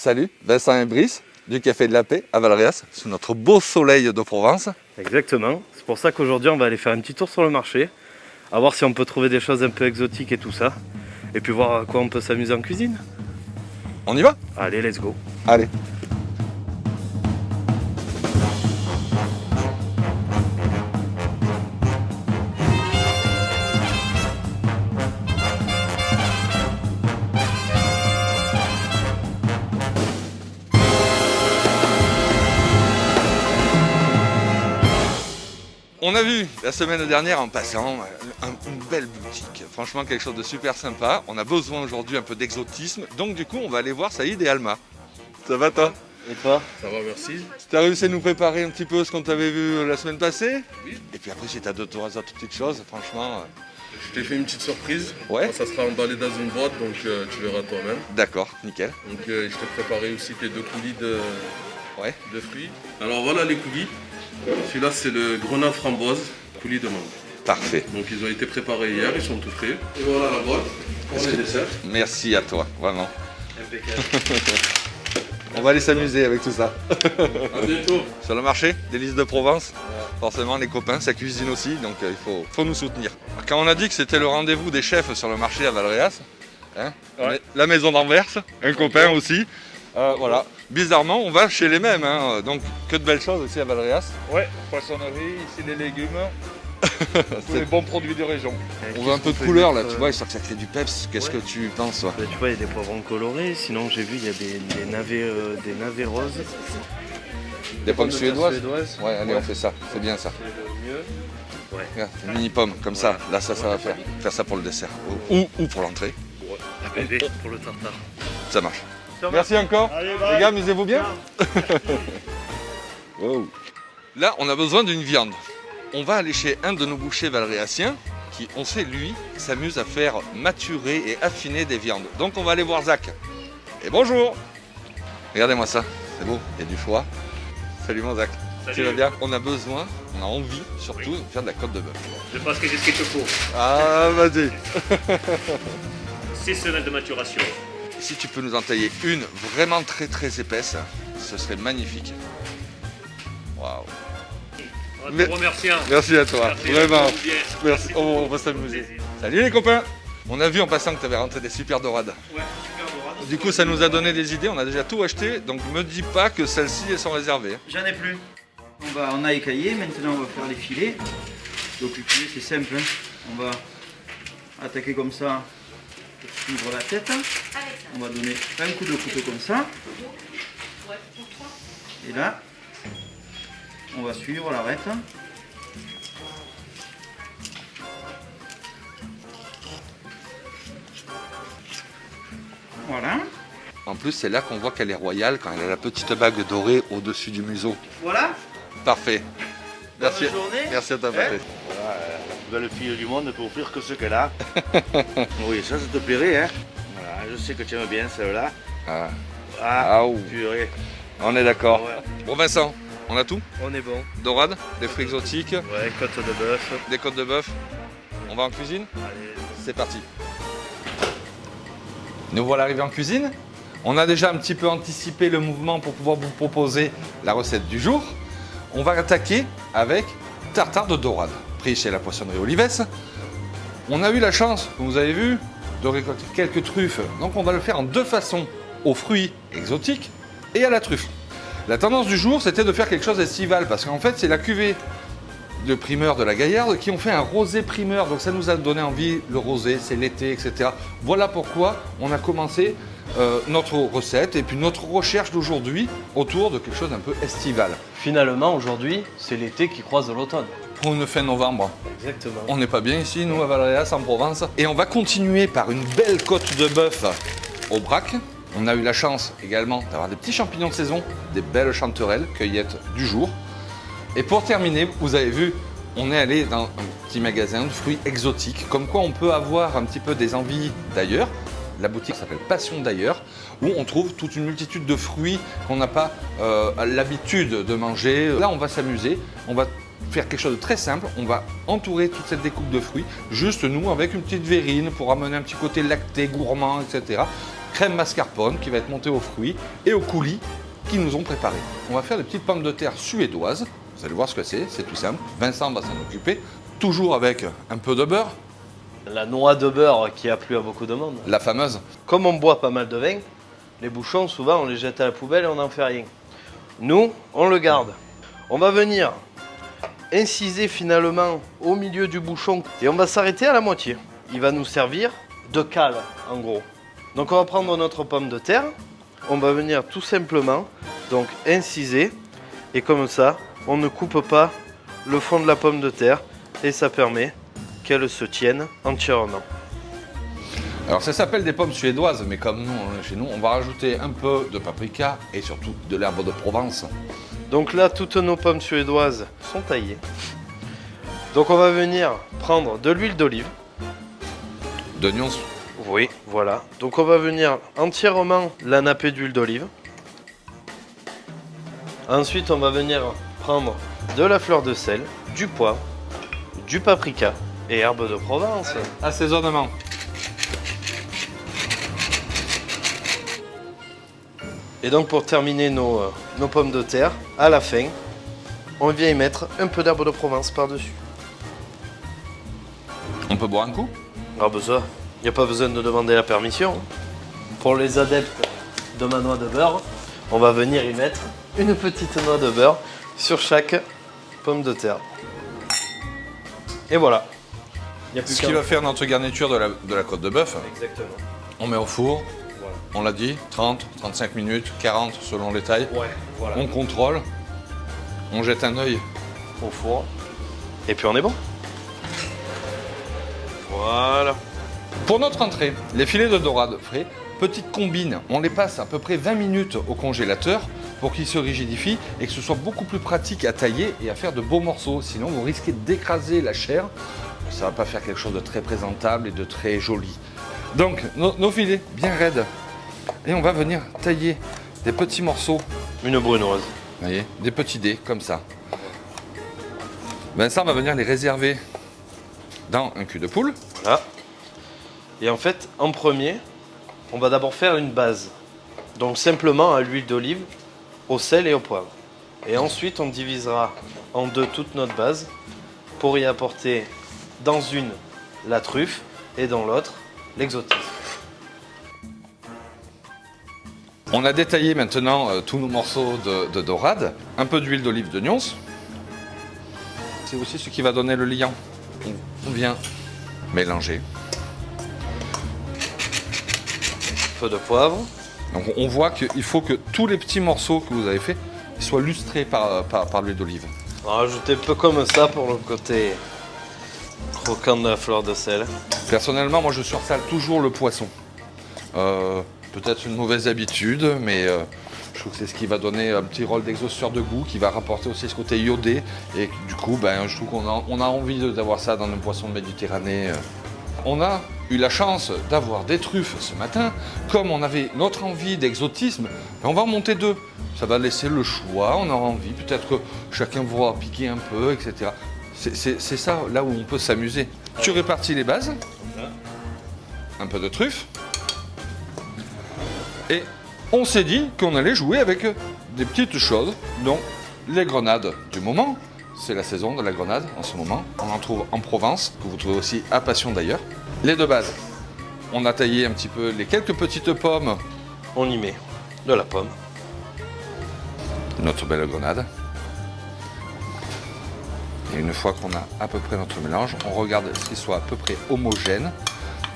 Salut, Vincent et Brice du Café de la Paix à Valréas, sous notre beau soleil de Provence. Exactement, c'est pour ça qu'aujourd'hui on va aller faire un petit tour sur le marché, à voir si on peut trouver des choses un peu exotiques et tout ça, et puis voir à quoi on peut s'amuser en cuisine. On y va? Allez, let's go. Allez. On a vu la semaine dernière en passant une belle boutique, franchement quelque chose de super sympa. On a besoin aujourd'hui un peu d'exotisme, donc du coup on va aller voir Saïd et Alma. Ça va toi? Et toi? Ça va, merci. Tu as réussi à nous préparer un petit peu ce qu'on t'avait vu la semaine passée? Oui. Et puis après si tu as deux trois autres petites choses, franchement... Je t'ai fait une petite surprise. Ouais. Ça sera emballé dans une boîte, donc tu verras toi-même. D'accord, nickel. Donc je t'ai préparé aussi tes deux coulis de fruits. Alors voilà les coulis. Celui-là c'est le grenade framboise, coulis de mangue. Parfait. Donc ils ont été préparés hier, ils sont tout frais. Et voilà la boîte pour les desserts. Merci à toi, vraiment. Impeccable. On va aller s'amuser avec tout ça. À bientôt. Sur le marché, délices de Provence, forcément les copains, ça cuisine aussi, donc il faut nous soutenir. Quand on a dit que c'était le rendez-vous des chefs sur le marché à Valréas, hein, la maison d'Anvers, un copain aussi, voilà. Bizarrement, on va chez les mêmes, hein, donc que de belles choses aussi à Valréas. Ouais, poissonnerie, ici les légumes, tous les bons produits de région. On voit un peu de couleur là, tu vois, histoire que ça crée du peps. Qu'est-ce que tu penses toi? Bah, tu vois, il y a des poivrons colorés, sinon j'ai vu il y a des navets roses. Des pommes suédoises? Ouais, allez, Ouais. on fait ça, c'est bien ça. C'est le mieux. Ouais. Regarde, une mini pomme, comme ça, là ça va faire. Faire ça pour le dessert, ou pour l'entrée, Ah, bébé, pour le tartare. ça marche. Merci encore. Les gars, amusez-vous bien. Wow. Là, on a besoin d'une viande. On va aller chez un de nos bouchers valréasiens qui, on sait, lui, s'amuse à faire maturer et affiner des viandes. Donc, on va aller voir Zach. Et bonjour. Regardez-moi ça. C'est beau. Il y a du foie. Salut mon Zach. Salut. Tu vas bien? On a besoin, on a envie surtout de faire de la côte de bœuf. Je pense que j'ai ce qu'il te faut. Ah, vas-y. 6 semaines de maturation. Si tu peux nous en tailler une vraiment très très épaisse, ce serait magnifique. Waouh. En Mais- te remerciant. Merci à toi, Merci, vraiment. bien. Merci, on va s'amuser. Plaisir. Salut les copains. On a vu en passant que tu avais rentré des super dorades. Ouais, super dorade. Du coup, ça nous a donné des idées, on a déjà tout acheté, donc me dis pas que celles-ci elles sont réservées. J'en ai plus. On a écaillé, maintenant on va faire les filets. Donc les filets c'est simple, hein. On va attaquer comme ça pour suivre la tête. On va donner un coup de couteau comme ça. Et là, on va suivre l'arête. Voilà. En plus, c'est là qu'on voit qu'elle est royale quand elle a la petite bague dorée au-dessus du museau. Voilà. Parfait. Merci. Bonne journée. Merci à toi, Patrick. Voilà, belle fille du monde ne peut offrir que ce qu'elle a. Oui, ça te plairait, hein. Voilà, je sais que tu aimes bien celle-là. Ah. Ah, Ah, ouh. purée. On est d'accord. Ouais. Bon Vincent, on a tout? On est bon. Dorade, des fruits exotiques, Ouais, côte de bœuf. des côtes de bœuf. On va en cuisine? Allez. C'est parti. Nous voilà arrivés en cuisine. On a déjà un petit peu anticipé le mouvement pour pouvoir vous proposer la recette du jour. On va attaquer avec tartare de dorade, pris chez la poissonnerie Olives. On a eu la chance, comme vous avez vu, de récolter quelques truffes. Donc on va le faire en deux façons, aux fruits exotiques et à la truffe. La tendance du jour, c'était de faire quelque chose d'estival, parce qu'en fait, c'est la cuvée de primeur de la Gaillarde qui ont fait un rosé primeur. Donc ça nous a donné envie, le rosé, c'est l'été, etc. Voilà pourquoi on a commencé notre recette et puis notre recherche d'aujourd'hui autour de quelque chose d'un peu estival. Finalement, aujourd'hui, c'est l'été qui croise l'automne. Pour une fin novembre. Exactement. On n'est pas bien ici, nous, à Valréas, en Provence. Et on va continuer par une belle côte de bœuf au braque. On a eu la chance également d'avoir des petits champignons de saison, des belles chanterelles, cueillettes du jour. Et pour terminer, vous avez vu, on est allé dans un petit magasin de fruits exotiques, comme quoi on peut avoir un petit peu des envies d'ailleurs. La boutique s'appelle Passion d'ailleurs, où on trouve toute une multitude de fruits qu'on n'a pas l'habitude de manger. Là, on va s'amuser, on va faire quelque chose de très simple. On va entourer toute cette découpe de fruits, juste nous, avec une petite verrine pour amener un petit côté lacté, gourmand, etc. crème mascarpone qui va être montée aux fruits et aux coulis qu'ils nous ont préparés. On va faire des petites pommes de terre suédoises. Vous allez voir ce que c'est tout simple. Vincent va s'en occuper, toujours avec un peu de beurre, La noix de beurre qui a plu à beaucoup de monde. la fameuse. Comme on boit pas mal de vin, les bouchons, souvent, on les jette à la poubelle et on n'en fait rien. Nous, on le garde. On va venir inciser finalement au milieu du bouchon et on va s'arrêter à la moitié. Il va nous servir de cale, en gros. Donc on va prendre notre pomme de terre, on va venir tout simplement donc inciser et comme ça, on ne coupe pas le fond de la pomme de terre et ça permet qu'elle se tienne entièrement. Alors ça s'appelle des pommes suédoises, mais comme nous, chez nous, on va rajouter un peu de paprika et surtout de l'herbe de Provence. Donc là, toutes nos pommes suédoises sont taillées. Donc on va venir prendre de l'huile d'olive. D'oignons. Oui, voilà. Donc on va venir entièrement la napper d'huile d'olive. Ensuite, on va venir prendre de la fleur de sel, du poivre, du paprika et herbe de Provence. Assaisonnement. Et donc pour terminer nos pommes de terre, à la fin, on vient y mettre un peu d'herbe de Provence par-dessus. On peut boire un coup? Ah bah ça, il n'y a pas besoin de demander la permission. Pour les adeptes de ma noix de beurre, on va venir y mettre une petite noix de beurre sur chaque pomme de terre. Et voilà. Il y a plus Ce qu'à- qui va faire notre garniture de la côte de bœuf. Exactement. On met au four, Voilà. on l'a dit, 30, 35 minutes, 40 selon les tailles. Ouais, voilà. On contrôle, on jette un œil. Au four. Et puis on est bon. Voilà. Pour notre entrée, les filets de dorade frais, petite combine, on les passe à peu près 20 minutes au congélateur pour qu'ils se rigidifient et que ce soit beaucoup plus pratique à tailler et à faire de beaux morceaux. Sinon, vous risquez d'écraser la chair. Ça va pas faire quelque chose de très présentable et de très joli. Donc, nos filets bien raides. Et on va venir tailler des petits morceaux, Une brunoise. vous voyez, des petits dés comme ça. Vincent va venir les réserver dans un cul de poule. Voilà. Et en fait, en premier, on va d'abord faire une base. Donc simplement à l'huile d'olive, au sel et au poivre. Et ensuite, on divisera en deux toute notre base pour y apporter dans une la truffe et dans l'autre l'exotisme. On a détaillé maintenant tous nos morceaux de dorade. Un peu d'huile d'olive d'oignons. C'est aussi ce qui va donner le liant. On vient mélanger. Peu de poivre. Donc on voit qu'il faut que tous les petits morceaux que vous avez faits soient lustrés par l'huile d'olive. On va rajouter un peu comme ça pour le côté croquant de la fleur de sel. Personnellement, moi je sursale toujours le poisson. Peut-être une mauvaise habitude, mais je trouve que c'est ce qui va donner un petit rôle d'exhausteur de goût, qui va rapporter aussi ce côté iodé. Et du coup, je trouve qu'on a envie d'avoir ça dans nos poissons de Méditerranée. On a eu la chance d'avoir des truffes ce matin. Comme on avait notre envie d'exotisme, on va en monter deux. Ça va laisser le choix, on aura envie. Peut-être que chacun voudra piquer un peu, etc. C'est ça, là où on peut s'amuser. Tu répartis les bases. Un peu de truffe. Et on s'est dit qu'on allait jouer avec des petites choses, dont les grenades du moment. C'est la saison de la grenade en ce moment. On en trouve en Provence, que vous trouvez aussi à Passion d'ailleurs. Les deux bases. On a taillé un petit peu les quelques petites pommes. On y met de la pomme. Notre belle grenade. Et une fois qu'on a à peu près notre mélange, on regarde qu'il soit à peu près homogène,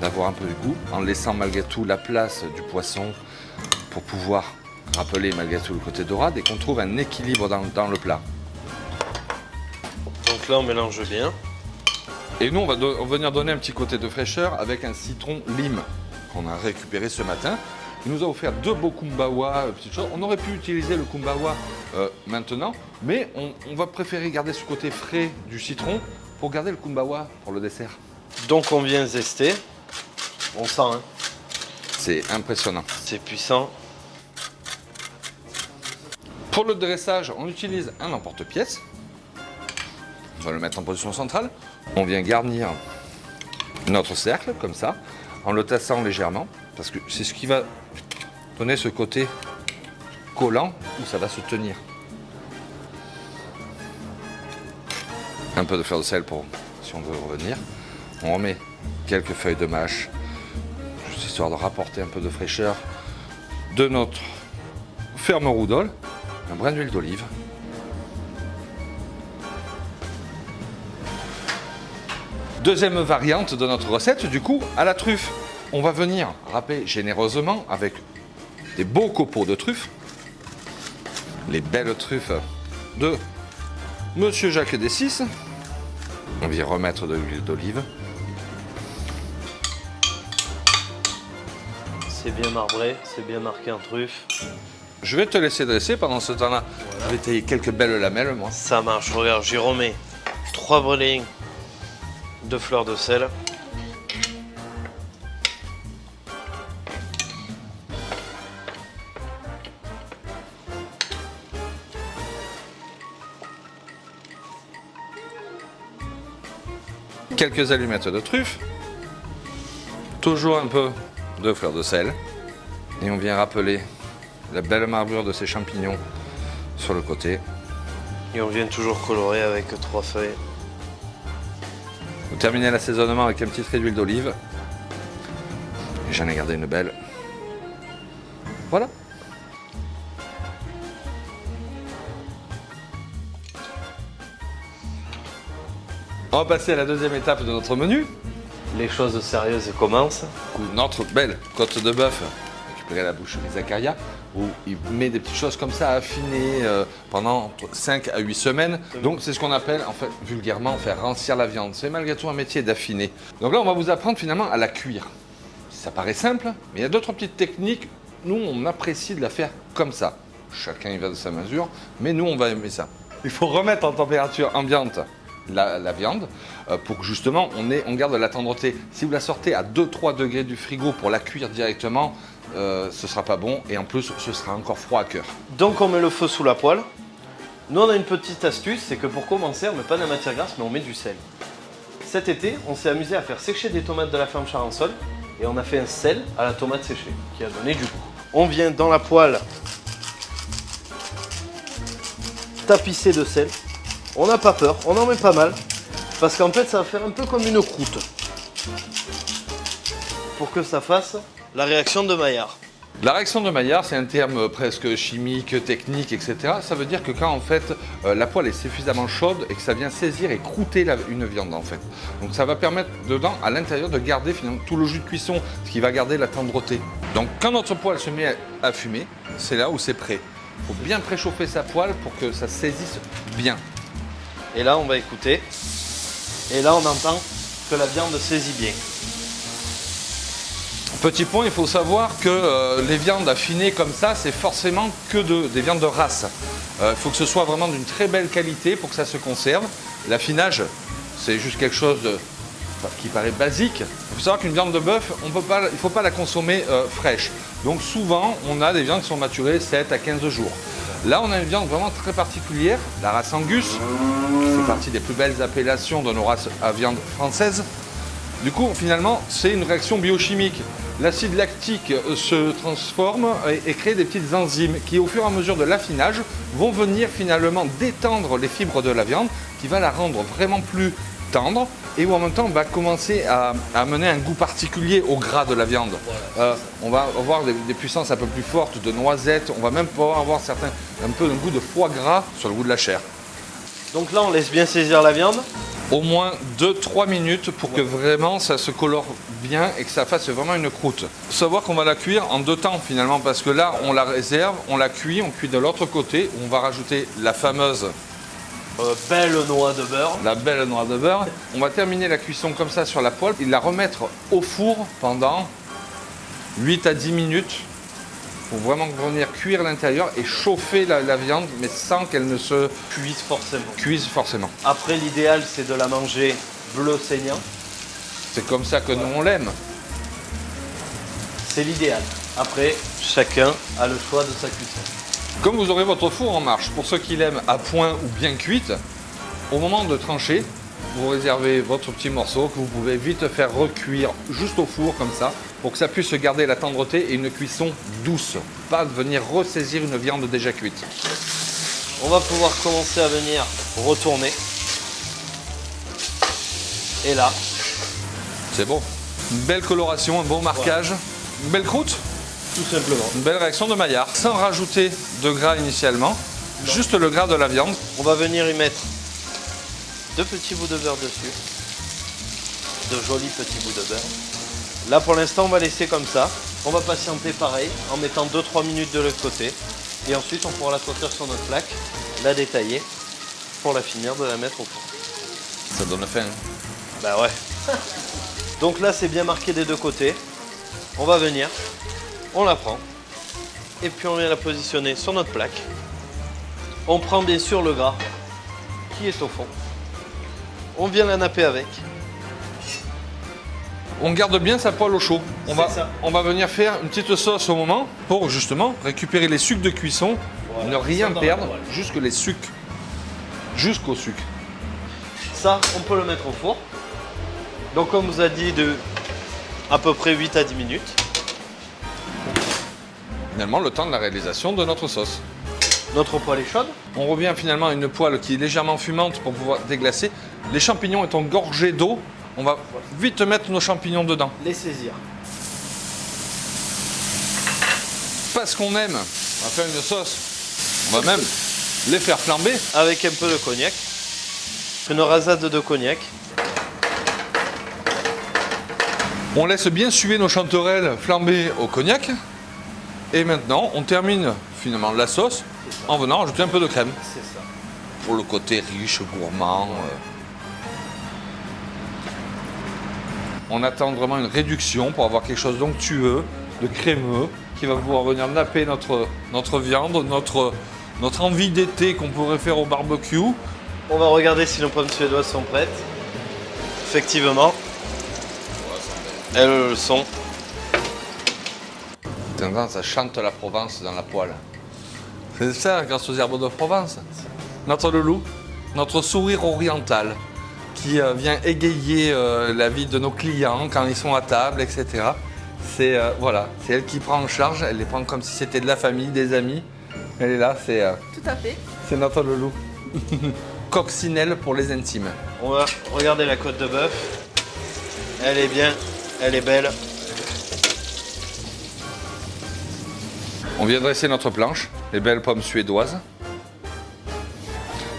d'avoir un peu de goût, en laissant malgré tout la place du poisson pour pouvoir rappeler malgré tout le côté dorade et qu'on trouve un équilibre dans le plat. Donc là, on mélange bien. Et nous, on va venir donner un petit côté de fraîcheur avec un citron lime qu'on a récupéré ce matin. Il nous a offert deux beaux kumbawa, petites choses. On aurait pu utiliser le kumbawa maintenant, mais on va préférer garder ce côté frais du citron pour garder le kumbawa pour le dessert. Donc on vient zester. On sent, hein. C'est impressionnant. C'est puissant. Pour le dressage, on utilise un emporte-pièce. On va le mettre en position centrale. On vient garnir notre cercle, comme ça, en le tassant légèrement. parce que c'est ce qui va donner ce côté collant où ça va se tenir. Un peu de fleur de sel pour si on veut revenir. On remet quelques feuilles de mâche, juste histoire de rapporter un peu de fraîcheur de notre ferme roudolle. Un brin d'huile d'olive. Deuxième variante de notre recette, du coup, à la truffe. On va venir râper généreusement avec des beaux copeaux de truffes. Les belles truffes de Monsieur Jacques Dessis. On vient remettre de l'huile d'olive. C'est bien marbré, c'est bien marqué en truffe. Je vais te laisser dresser pendant ce temps-là. Je vais tailler quelques belles lamelles, moi. Ça marche, regarde, j'y remets 3 brûlings de fleurs de sel. Quelques allumettes de truffe. Toujours un peu de fleur de sel. Et on vient rappeler la belle marbrure de ces champignons sur le côté. Et on vient toujours colorer avec 3 feuilles. Vous terminez l'assaisonnement avec un petit trait d'huile d'olive. Et j'en ai gardé une belle. Voilà. On va passer à la deuxième étape de notre menu. Les choses sérieuses commencent. Notre belle côte de bœuf récupérée à la boucherie Zaccaria, où il met des petites choses comme ça à affiner pendant 5 à 8 semaines. Donc c'est ce qu'on appelle en fait vulgairement faire rancir la viande. C'est malgré tout un métier d'affiner. Donc là on va vous apprendre finalement à la cuire. Ça paraît simple, mais il y a d'autres petites techniques. Nous on apprécie de la faire comme ça. Chacun y va de sa mesure, mais nous on va aimer ça. Il faut remettre en température ambiante la viande pour que justement on garde la tendreté. Si vous la sortez à 2-3 degrés du frigo pour la cuire directement, ce sera pas bon et en plus ce sera encore froid à cœur. Donc on met le feu sous la poêle. Nous on a une petite astuce, c'est que pour commencer on met pas de la matière grasse mais on met du sel. Cet été on s'est amusé à faire sécher des tomates de la ferme Charançol et on a fait un sel à la tomate séchée qui a donné du goût. On vient dans la poêle tapisser de sel. On n'a pas peur, on en met pas mal, parce qu'en fait ça va faire un peu comme une croûte, pour que ça fasse la réaction de Maillard. La réaction de Maillard, c'est un terme presque chimique, technique, etc. Ça veut dire que quand en fait la poêle est suffisamment chaude et que ça vient saisir et croûter une viande en fait. Donc ça va permettre dedans, à l'intérieur, de garder finalement tout le jus de cuisson, ce qui va garder la tendreté. Donc quand notre poêle se met à fumer, c'est là où c'est prêt. Il faut bien préchauffer sa poêle pour que ça saisisse bien. Et là on va écouter, et là on entend que la viande saisit bien. Petit point, il faut savoir que les viandes affinées comme ça, c'est forcément que des viandes de race. Il faut que ce soit vraiment d'une très belle qualité pour que ça se conserve. L'affinage, c'est juste quelque chose qui paraît basique. Il faut savoir qu'une viande de bœuf, il ne faut pas la consommer fraîche. Donc souvent, on a des viandes qui sont maturées 7 à 15 jours. Là, on a une viande vraiment très particulière, la race Angus, qui fait partie des plus belles appellations de nos races à viande françaises. Du coup, finalement, c'est une réaction biochimique. L'acide lactique se transforme et crée des petites enzymes qui, au fur et à mesure de l'affinage, vont venir finalement détendre les fibres de la viande, qui va la rendre vraiment plus tendre et où en même temps on va commencer à amener un goût particulier au gras de la viande. On va avoir des puissances un peu plus fortes de noisettes, on va même pouvoir avoir un peu un goût de foie gras sur le goût de la chair. Donc là on laisse bien saisir la viande. Au moins 2-3 minutes pour que vraiment ça se colore bien et que ça fasse vraiment une croûte. Il faut savoir qu'on va la cuire en 2 temps finalement parce que là on la réserve, on cuit de l'autre côté où on va rajouter la fameuse belle noix de beurre. La belle noix de beurre. On va terminer la cuisson comme ça sur la poêle et la remettre au four pendant 8 à 10 minutes pour vraiment venir cuire l'intérieur et chauffer la viande mais sans qu'elle ne se cuise forcément. Après l'idéal c'est de la manger bleu saignant. C'est comme ça que nous on l'aime. C'est l'idéal. Après chacun a le choix de sa cuisson. Comme vous aurez votre four en marche, pour ceux qui l'aiment à point ou bien cuite, au moment de trancher, vous réservez votre petit morceau que vous pouvez vite faire recuire juste au four comme ça, pour que ça puisse garder la tendreté et une cuisson douce, pas venir ressaisir une viande déjà cuite. On va pouvoir commencer à venir retourner. Et là, C'est bon. Une belle coloration, un bon marquage, une belle croûte, tout simplement, une belle réaction de Maillard, sans rajouter de gras initialement, juste le gras de la viande. on va venir y mettre 2 petits bouts de beurre dessus. De jolis petits bouts de beurre. Là pour l'instant on va laisser comme ça. On va patienter pareil en mettant 2-3 minutes de l'autre côté. Et ensuite on pourra la sortir sur notre plaque, la détailler pour la finir de la mettre au four. Ça donne faim. Bah ouais. Donc là c'est bien marqué des deux côtés. On va venir, on la prend. Et puis on vient la positionner sur notre plaque. On prend bien sûr le gras qui est au fond. On vient la napper avec. On garde bien sa poêle au chaud. Ça. On va venir faire une petite sauce au moment pour justement récupérer les sucres de cuisson, Voilà. ne rien Ça dans perdre, la poêle. jusque les sucres, jusqu'au sucre. Ça, on peut le mettre au four. Donc comme on vous a dit, de à peu près 8 à 10 minutes. Finalement, le temps de la réalisation de notre sauce. Notre poêle est chaude. On revient finalement à une poêle qui est légèrement fumante pour pouvoir déglacer. Les champignons étant gorgés d'eau, on va vite mettre nos champignons dedans. Les saisir. Parce qu'on aime, on va faire une sauce. On va même les faire flamber. Avec un peu de cognac. Une rasade de cognac. On laisse bien suer nos chanterelles flambées au cognac. Et maintenant, on termine finalement la sauce en venant rajouter un peu de crème. C'est ça. Pour le côté riche, gourmand. On attend vraiment une réduction pour avoir quelque chose d'onctueux, de crémeux, qui va pouvoir venir napper notre viande, notre envie d'été qu'on pourrait faire au barbecue. On va regarder si nos pommes suédoises sont prêtes. Effectivement. Elles le sont. Putain, ça chante la Provence dans la poêle. C'est ça, grâce aux herbes de Provence. Notre loulou, notre sourire oriental, qui vient égayer la vie de nos clients quand ils sont à table, etc. C'est voilà, c'est elle qui prend en charge, elle les prend comme si c'était de la famille, des amis. Elle est là, Tout à fait. c'est notre loulou. Coccinelle pour les intimes. On va regarder la côte de bœuf. Elle est bien, elle est belle. On vient dresser notre planche, les belles pommes suédoises.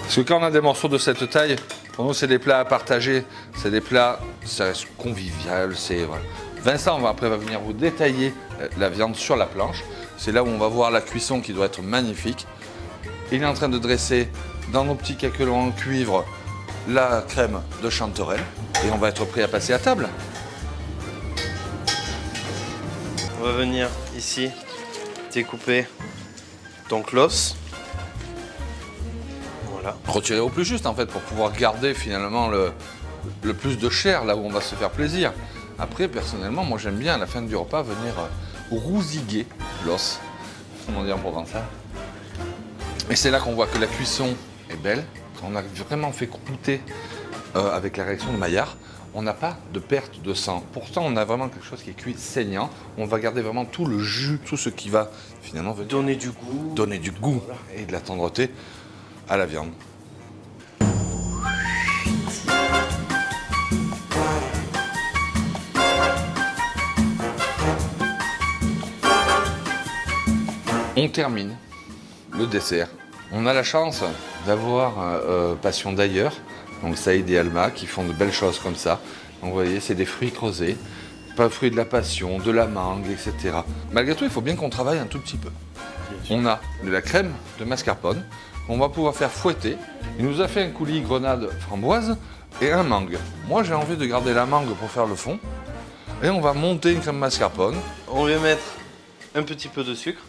Parce que quand on a des morceaux de cette taille, pour nous c'est des plats à partager, c'est des plats, ça reste convivial, c'est voilà. Vincent après va venir vous détailler la viande sur la planche. C'est là où on va voir la cuisson qui doit être magnifique. Il est en train de dresser dans nos petits caquelons en cuivre la crème de chanterelle et on va être prêt à passer à table. On va venir ici découper donc l'os. Voilà. Retirer au plus juste en fait pour pouvoir garder finalement le plus de chair là où on va se faire plaisir. Après personnellement moi j'aime bien à la fin du repas venir rousiguer l'os, comme on dit en provençal. Et c'est là qu'on voit que la cuisson est belle, qu'on a vraiment fait croûter avec la réaction de Maillard. On n'a pas de perte de sang. Pourtant, on a vraiment quelque chose qui est cuit saignant. On va garder vraiment tout le jus, tout ce qui va finalement venir Donner du goût. donner du goût et de la tendreté à la viande. On termine le dessert. On a la chance d'avoir Passion d'ailleurs, donc Saïd et Alma, qui font de belles choses comme ça. Donc, vous voyez, c'est des fruits creusés, pas fruits de la passion, de la mangue, etc. Malgré tout, il faut bien qu'on travaille un tout petit peu. On a de la crème de mascarpone qu'on va pouvoir faire fouetter. Il nous a fait un coulis grenade framboise et un mangue. Moi, j'ai envie de garder la mangue pour faire le fond. Et on va monter une crème mascarpone. On vient mettre un petit peu de sucre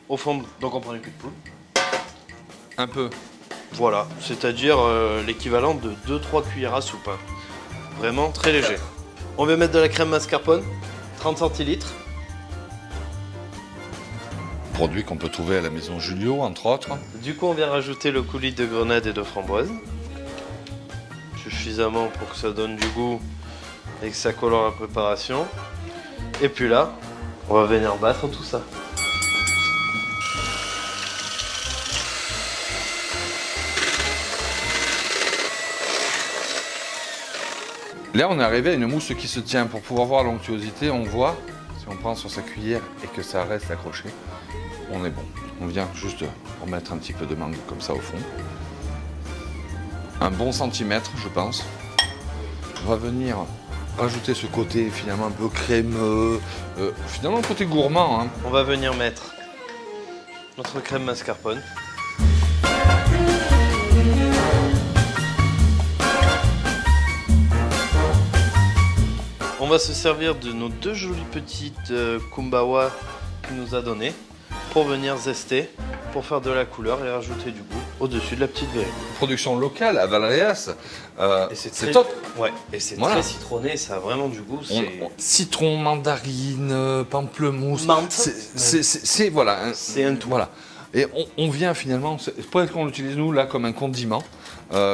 au fond. Donc on prend une cuve de poule. Un peu. Voilà, c'est-à-dire l'équivalent de 2-3 cuillères à soupe. Hein. Vraiment très léger. On va mettre de la crème mascarpone, 30 centilitres. Produit qu'on peut trouver à la maison Julio, entre autres. Du coup, on vient rajouter le coulis de grenade et de framboise. Suffisamment pour que ça donne du goût et que ça colore la préparation. Et puis là, on va venir battre tout ça. Là, on est arrivé à une mousse qui se tient. Pour pouvoir voir l'onctuosité, on voit, si on prend sur sa cuillère et que ça reste accroché, on est bon. On vient juste remettre un petit peu de mangue comme ça au fond. Un bon centimètre, je pense. On va venir rajouter ce côté finalement un peu crémeux, finalement le côté gourmand. Hein. On va venir mettre notre crème mascarpone. On va se servir de nos 2 jolies petites kumbawa qu'il nous a donné pour venir zester, pour faire de la couleur et rajouter du goût au-dessus de la petite verrue. Production locale à Valréas, Et c'est top. Ouais, et c'est Voilà. très citronné, ça a vraiment du goût. Citron, mandarine, pamplemousse. Menthe. C'est voilà. C'est un tout. Voilà. Et on vient finalement, peut-être qu'on l'utilise nous là comme un condiment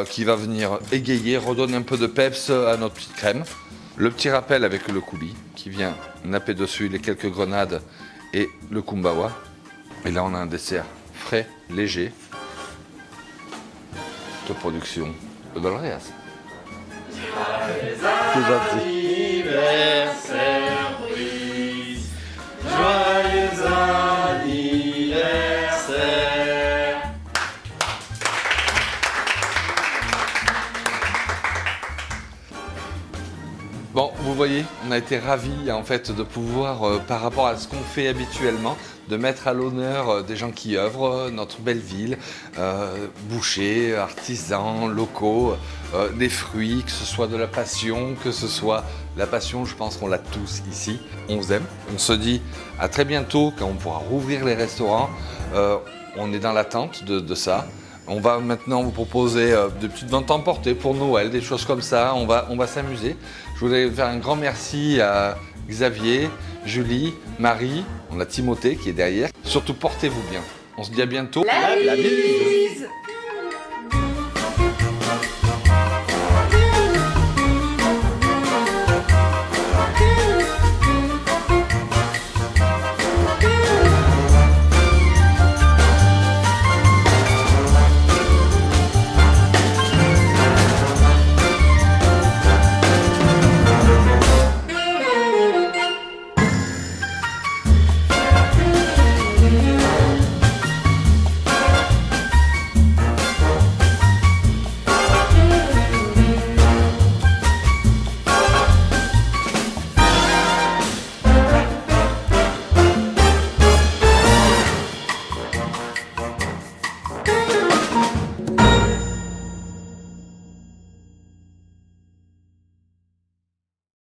qui va venir égayer, redonner un peu de peps à notre petite crème. Le petit rappel avec le coulis qui vient napper dessus les quelques grenades et le kumbawa. Et là on a un dessert frais, léger de production de Valréas. C'est gentil. Joyeux anniversaire. Bon, vous voyez, on a été ravis en fait de pouvoir, par rapport à ce qu'on fait habituellement, de mettre à l'honneur des gens qui œuvrent, notre belle ville, bouchers, artisans, locaux, des fruits, que ce soit de la passion, que ce soit la passion, je pense qu'on l'a tous ici. On vous aime, on se dit à très bientôt quand on pourra rouvrir les restaurants. On est dans l'attente de ça. On va maintenant vous proposer des petites ventes emportées pour Noël, des choses comme ça. On va s'amuser. Je voudrais faire un grand merci à Xavier, Julie, Marie, on a Timothée qui est derrière. Surtout portez-vous bien. On se dit à bientôt. La bise.